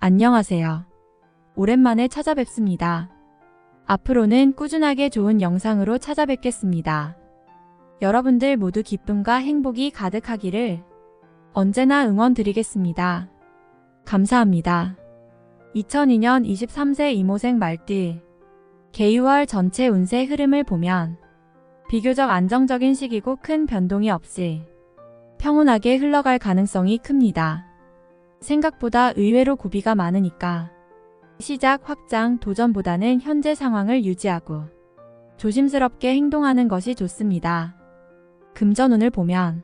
안녕하세요. 오랜만에 찾아뵙습니다. 앞으로는 꾸준하게 좋은 영상으로 찾아뵙겠습니다. 여러분들 모두 기쁨과 행복이 가득하기를 언제나 응원드리겠습니다. 감사합니다. 2002년 23세 이모생 말띠 개유월 전체 운세 흐름을 보면 비교적 안정적인 시기고 큰 변동이 없이 평온하게 흘러갈 가능성이 큽니다. 생각보다 의외로 고비가 많으니까 시작, 확장, 도전보다는 현재 상황을 유지하고 조심스럽게 행동하는 것이 좋습니다. 금전운을 보면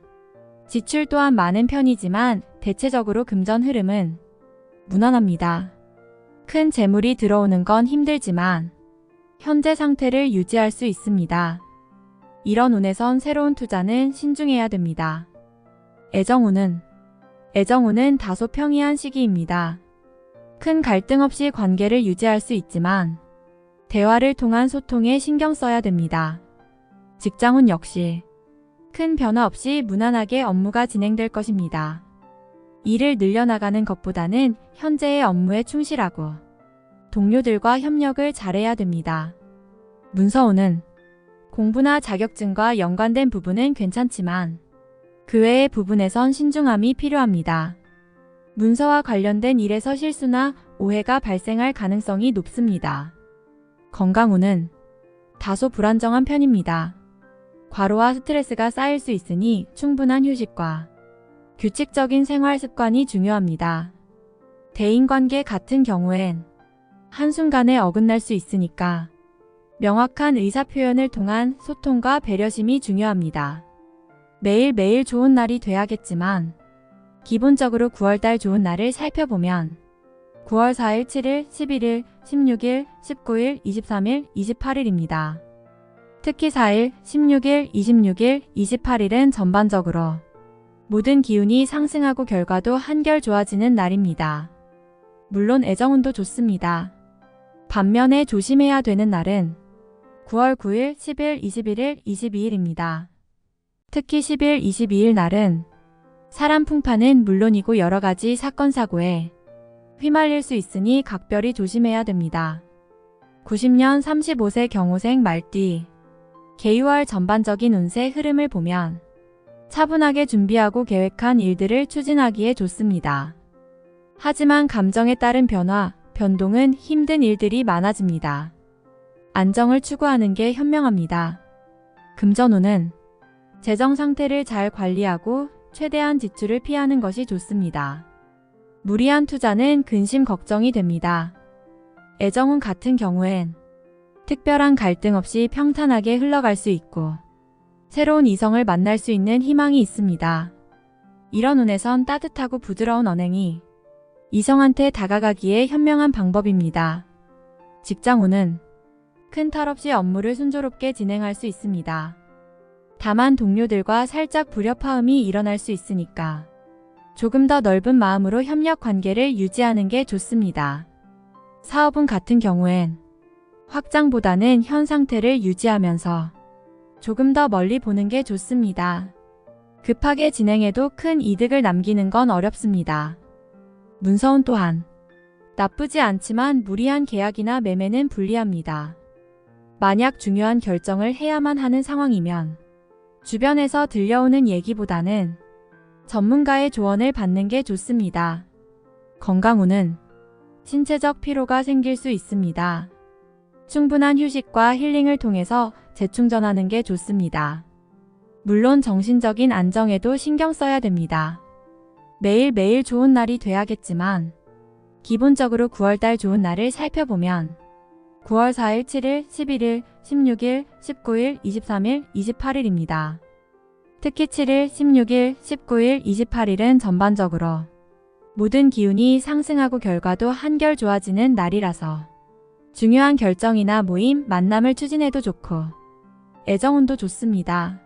지출 또한 많은 편이지만 대체적으로 금전 흐름은 무난합니다. 큰 재물이 들어오는 건 힘들지만 현재 상태를 유지할 수 있습니다. 이런 운에선 새로운 투자는 신중해야 됩니다. 애정운은 다소 평이한 시기입니다. 큰 갈등 없이 관계를 유지할 수 있지만 대화를 통한 소통에 신경 써야 됩니다. 직장운 역시 큰 변화 없이 무난하게 업무가 진행될 것입니다. 일을 늘려나가는 것보다는 현재의 업무에 충실하고 동료들과 협력을 잘해야 됩니다. 문서운은 공부나 자격증과 연관된 부분은 괜찮지만 그 외의 부분에선 신중함이 필요합니다. 문서와 관련된 일에서 실수나 오해가 발생할 가능성이 높습니다. 건강운은 다소 불안정한 편입니다. 과로와 스트레스가 쌓일 수 있으니 충분한 휴식과 규칙적인 생활 습관이 중요합니다. 대인관계 같은 경우엔 한순간에 어긋날 수 있으니까 명확한 의사표현을 통한 소통과 배려심이 중요합니다. 매일매일 좋은 날이 돼야겠지만 기본적으로 9월달 좋은 날을 살펴보면 9월 4일, 7일, 11일, 16일, 19일, 23일, 28일입니다. 특히 4일, 16일, 26일, 28일은 전반적으로 모든 기운이 상승하고 결과도 한결 좋아지는 날입니다. 물론 애정운도 좋습니다. 반면에 조심해야 되는 날은 9월 9일, 10일, 21일, 22일입니다. 특히 10일, 22일 날은 사람 풍파는 물론이고 여러가지 사건 사고에 휘말릴 수 있으니 각별히 조심해야 됩니다. 90년 35세 경호생 말띠 개유월 전반적인 운세 흐름을 보면 차분하게 준비하고 계획한 일들을 추진하기에 좋습니다. 하지만 감정에 따른 변동은 힘든 일들이 많아집니다. 안정을 추구하는 게 현명합니다. 금전운은 재정 상태를 잘 관리하고 최대한 지출을 피하는 것이 좋습니다. 무리한 투자는 근심 걱정이 됩니다. 애정운 같은 경우엔 특별한 갈등 없이 평탄하게 흘러갈 수 있고 새로운 이성을 만날 수 있는 희망이 있습니다. 이런 운에선 따뜻하고 부드러운 언행이 이성한테 다가가기에 현명한 방법입니다. 직장운은 큰 탈 없이 업무를 순조롭게 진행할 수 있습니다. 다만 동료들과 살짝 불협화음이 일어날 수 있으니까 조금 더 넓은 마음으로 협력 관계를 유지하는 게 좋습니다. 사업운 같은 경우엔 확장보다는 현 상태를 유지하면서 조금 더 멀리 보는 게 좋습니다. 급하게 진행해도 큰 이득을 남기는 건 어렵습니다. 문서운 또한 나쁘지 않지만 무리한 계약이나 매매는 불리합니다. 만약 중요한 결정을 해야만 하는 상황이면 주변에서 들려오는 얘기보다는 전문가의 조언을 받는 게 좋습니다. 건강운은 신체적 피로가 생길 수 있습니다. 충분한 휴식과 힐링을 통해서 재충전하는 게 좋습니다. 물론 정신적인 안정에도 신경 써야 됩니다. 매일매일 좋은 날이 돼야겠지만 기본적으로 9월달 좋은 날을 살펴보면 9월 4일, 7일, 11일, 16일, 19일, 23일, 28일입니다. 특히 7일, 16일, 19일, 28일은 전반적으로 모든 기운이 상승하고 결과도 한결 좋아지는 날이라서 중요한 결정이나 모임, 만남을 추진해도 좋고 애정운도 좋습니다.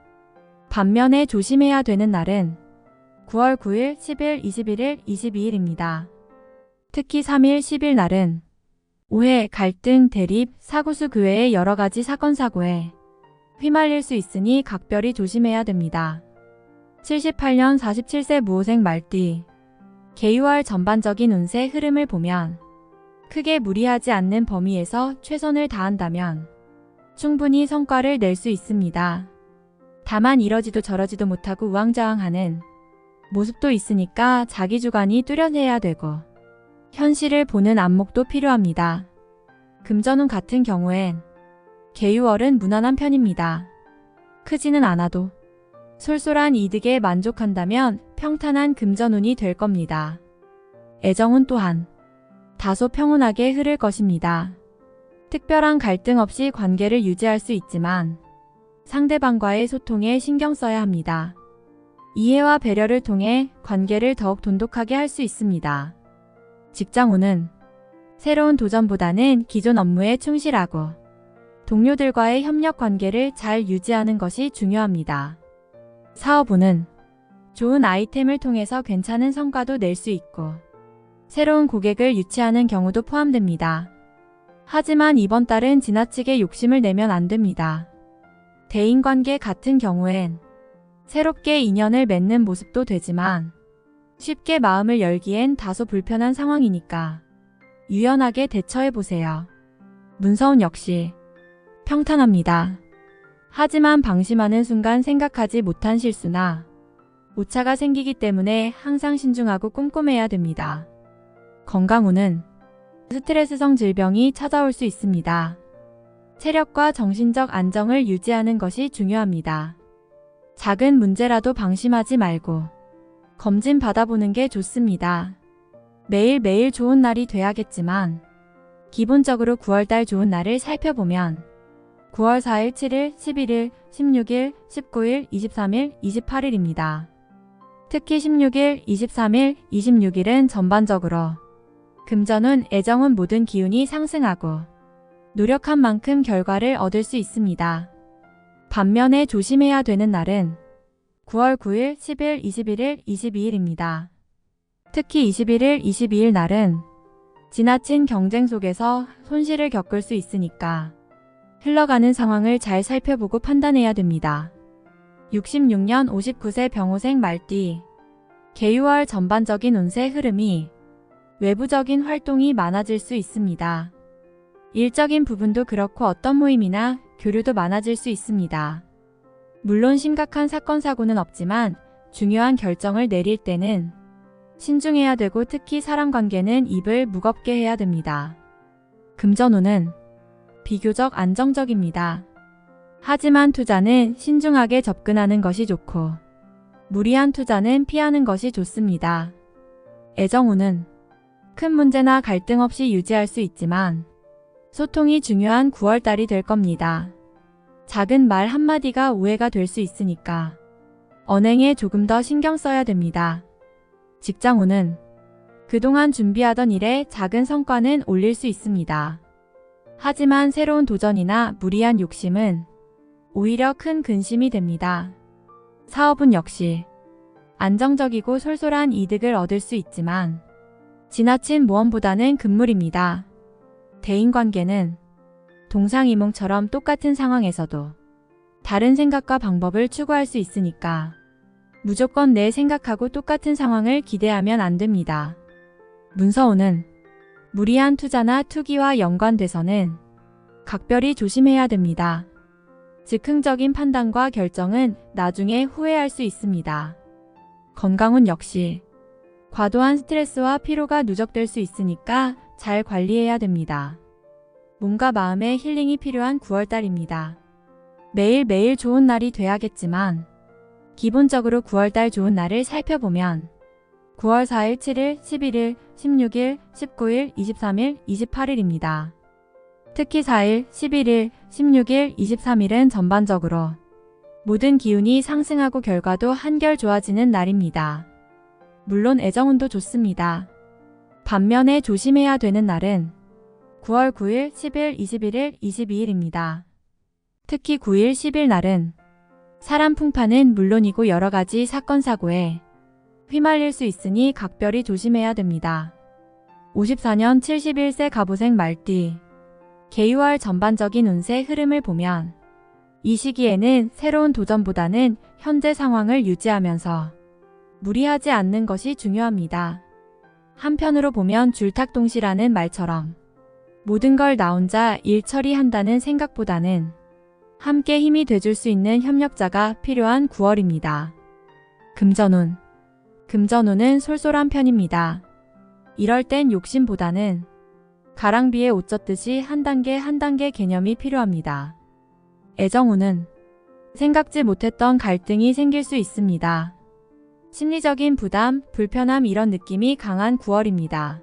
반면에 조심해야 되는 날은 9월 9일, 10일, 21일, 22일입니다. 특히 3일, 10일 날은 오해, 갈등, 대립, 사고수 그 외의 여러가지 사건 사고에 휘말릴 수 있으니 각별히 조심해야 됩니다. 78년 47세 무호생 말띠 개유월 전반적인 운세 흐름을 보면 크게 무리하지 않는 범위에서 최선을 다한다면 충분히 성과를 낼 수 있습니다. 다만 이러지도 저러지도 못하고 우왕좌왕하는 모습도 있으니까 자기 주관이 뚜렷해야 되고 현실을 보는 안목도 필요합니다. 금전운 같은 경우엔 개유월은 무난한 편입니다. 크지는 않아도 솔솔한 이득에 만족한다면 평탄한 금전운이 될 겁니다. 애정운 또한 다소 평온하게 흐를 것입니다. 특별한 갈등 없이 관계를 유지할 수 있지만 상대방과의 소통에 신경 써야 합니다. 이해와 배려를 통해 관계를 더욱 돈독하게 할 수 있습니다. 직장운은 새로운 도전보다는 기존 업무에 충실하고 동료들과의 협력 관계를 잘 유지하는 것이 중요합니다. 사업운은 좋은 아이템을 통해서 괜찮은 성과도 낼 수 있고 새로운 고객을 유치하는 경우도 포함됩니다. 하지만 이번 달은 지나치게 욕심을 내면 안 됩니다. 대인관계 같은 경우엔 새롭게 인연을 맺는 모습도 되지만 쉽게 마음을 열기엔 다소 불편한 상황이니까 유연하게 대처해보세요. 문서운 역시 평탄합니다. 하지만 방심하는 순간 생각하지 못한 실수나 오차가 생기기 때문에 항상 신중하고 꼼꼼해야 됩니다. 건강운은 스트레스성 질병이 찾아올 수 있습니다. 체력과 정신적 안정을 유지하는 것이 중요합니다. 작은 문제라도 방심하지 말고 검진 받아보는 게 좋습니다. 매일매일 좋은 날이 돼야겠지만 기본적으로 9월달 좋은 날을 살펴보면 9월 4일, 7일, 11일, 16일, 19일, 23일, 28일입니다. 특히 16일, 23일, 26일은 전반적으로 금전운, 애정운 모든 기운이 상승하고 노력한 만큼 결과를 얻을 수 있습니다. 반면에 조심해야 되는 날은 9월 9일, 10일, 21일, 22일입니다. 특히 21일, 22일 날은 지나친 경쟁 속에서 손실을 겪을 수 있으니까 흘러가는 상황을 잘 살펴보고 판단해야 됩니다. 66년 59세 병호생 말띠 개유월 전반적인 운세 흐름이 외부적인 활동이 많아질 수 있습니다. 일적인 부분도 그렇고 어떤 모임이나 교류도 많아질 수 있습니다. 물론 심각한 사건 사고는 없지만 중요한 결정을 내릴 때는 신중해야 되고 특히 사람 관계는 입을 무겁게 해야 됩니다. 금전운은 비교적 안정적입니다. 하지만 투자는 신중하게 접근하는 것이 좋고 무리한 투자는 피하는 것이 좋습니다. 애정운은 큰 문제나 갈등 없이 유지할 수 있지만 소통이 중요한 9월달이 될 겁니다. 작은 말 한마디가 오해가 될 수 있으니까 언행에 조금 더 신경 써야 됩니다. 직장운은 그동안 준비하던 일에 작은 성과는 올릴 수 있습니다. 하지만 새로운 도전이나 무리한 욕심은 오히려 큰 근심이 됩니다. 사업은 역시 안정적이고 솔솔한 이득을 얻을 수 있지만 지나친 모험보다는 금물입니다. 대인관계는 동상이몽처럼 똑같은 상황에서도 다른 생각과 방법을 추구할 수 있으니까 무조건 내 생각하고 똑같은 상황을 기대하면 안 됩니다. 문서운은 무리한 투자나 투기와 연관돼서는 각별히 조심해야 됩니다. 즉흥적인 판단과 결정은 나중에 후회할 수 있습니다. 건강운 역시 과도한 스트레스와 피로가 누적될 수 있으니까 잘 관리해야 됩니다. 몸과 마음의 힐링이 필요한 9월달입니다. 매일매일 좋은 날이 돼야겠지만 기본적으로 9월달 좋은 날을 살펴보면 9월 4일, 7일, 11일, 16일, 19일, 23일, 28일입니다. 특히 4일, 11일, 16일, 23일은 전반적으로 모든 기운이 상승하고 결과도 한결 좋아지는 날입니다. 물론 애정운도 좋습니다. 반면에 조심해야 되는 날은 9월 9일, 10일, 21일, 22일입니다. 특히 9일, 10일 날은 사람 풍파는 물론이고 여러가지 사건 사고에 휘말릴 수 있으니 각별히 조심해야 됩니다. 54년 71세 갑오생 말띠 개유월 전반적인 운세 흐름을 보면 이 시기에는 새로운 도전보다는 현재 상황을 유지하면서 무리하지 않는 것이 중요합니다. 한편으로 보면 줄탁동시라는 말처럼 모든 걸 나 혼자 일 처리한다는 생각보다는 함께 힘이 돼줄 수 있는 협력자가 필요한 9월입니다. 금전운. 금전운은 솔솔한 편입니다. 이럴 땐 욕심보다는 가랑비에 옷 젖듯이 한 단계 개념이 필요합니다. 애정운은 생각지 못했던 갈등이 생길 수 있습니다. 심리적인 부담, 불편함 이런 느낌이 강한 9월입니다.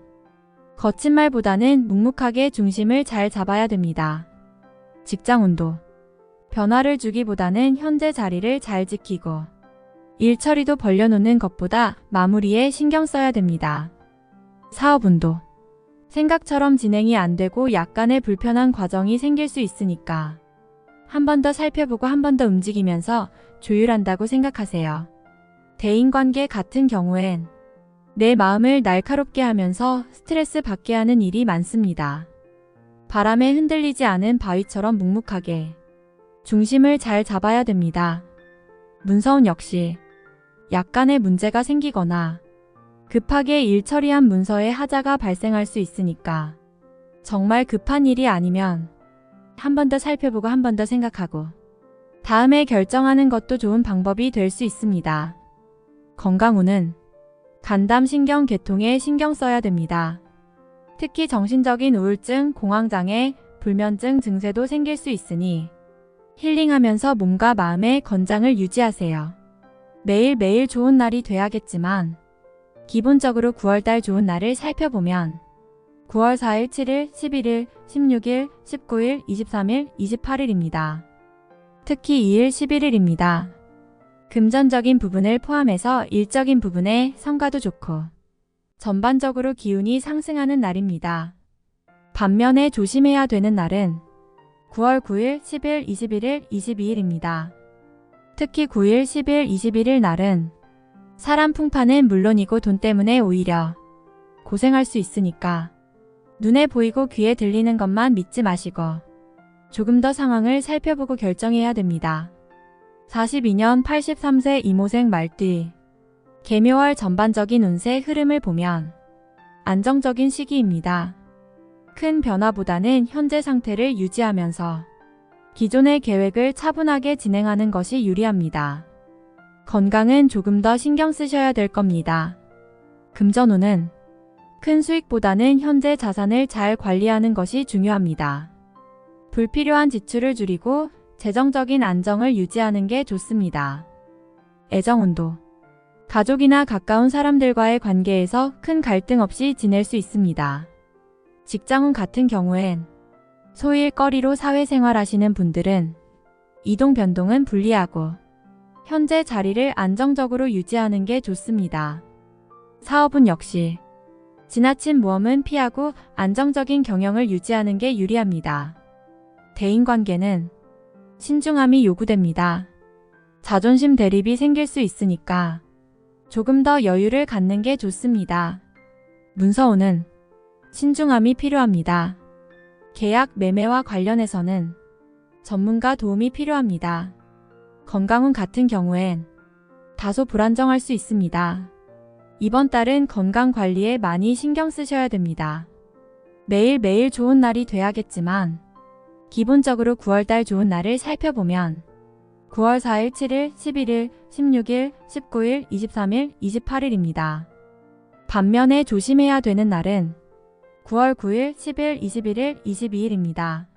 거친 말보다는 묵묵하게 중심을 잘 잡아야 됩니다. 직장운도 변화를 주기보다는 현재 자리를 잘 지키고 일 처리도 벌려놓는 것보다 마무리에 신경 써야 됩니다. 사업운도 생각처럼 진행이 안 되고 약간의 불편한 과정이 생길 수 있으니까 한 번 더 살펴보고 한 번 더 움직이면서 조율한다고 생각하세요. 대인관계 같은 경우엔 내 마음을 날카롭게 하면서 스트레스 받게 하는 일이 많습니다. 바람에 흔들리지 않은 바위처럼 묵묵하게 중심을 잘 잡아야 됩니다. 문서운 역시 약간의 문제가 생기거나 급하게 일 처리한 문서에 하자가 발생할 수 있으니까 정말 급한 일이 아니면 한 번 더 살펴보고 한 번 더 생각하고 다음에 결정하는 것도 좋은 방법이 될 수 있습니다. 건강운은 간담신경 계통에 신경 써야 됩니다. 특히 정신적인 우울증, 공황장애, 불면증 증세도 생길 수 있으니 힐링하면서 몸과 마음의 건강을 유지하세요. 매일매일 좋은 날이 돼야겠지만 기본적으로 9월달 좋은 날을 살펴보면 9월 4일, 7일, 11일, 16일, 19일, 23일, 28일입니다. 특히 2일, 11일입니다. 금전적인 부분을 포함해서 일적인 부분에 성과도 좋고 전반적으로 기운이 상승하는 날입니다. 반면에 조심해야 되는 날은 9월 9일, 10일, 21일, 22일입니다. 특히 9일, 10일, 21일 날은 사람 풍파는 물론이고 돈 때문에 오히려 고생할 수 있으니까 눈에 보이고 귀에 들리는 것만 믿지 마시고 조금 더 상황을 살펴보고 결정해야 됩니다. 42년 83세 이모생 말띠 개묘월 전반적인 운세 흐름을 보면 안정적인 시기입니다. 큰 변화보다는 현재 상태를 유지하면서 기존의 계획을 차분하게 진행하는 것이 유리합니다. 건강은 조금 더 신경 쓰셔야 될 겁니다. 금전운은 큰 수익보다는 현재 자산을 잘 관리하는 것이 중요합니다. 불필요한 지출을 줄이고 재정적인 안정을 유지하는 게 좋습니다. 애정운도 가족이나 가까운 사람들과의 관계에서 큰 갈등 없이 지낼 수 있습니다. 직장운 같은 경우엔 소일거리로 사회생활하시는 분들은 이동 변동은 불리하고 현재 자리를 안정적으로 유지하는 게 좋습니다. 사업은 역시 지나친 모험은 피하고 안정적인 경영을 유지하는 게 유리합니다. 대인관계는 신중함이 요구됩니다. 자존심 대립이 생길 수 있으니까 조금 더 여유를 갖는 게 좋습니다. 문서운은 신중함이 필요합니다. 계약 매매와 관련해서는 전문가 도움이 필요합니다. 건강운 같은 경우엔 다소 불안정할 수 있습니다. 이번 달은 건강 관리에 많이 신경 쓰셔야 됩니다. 매일매일 좋은 날이 돼야겠지만 기본적으로 9월달 좋은 날을 살펴보면 9월 4일, 7일, 11일, 16일, 19일, 23일, 28일입니다. 반면에 조심해야 되는 날은 9월 9일, 10일, 21일, 22일입니다.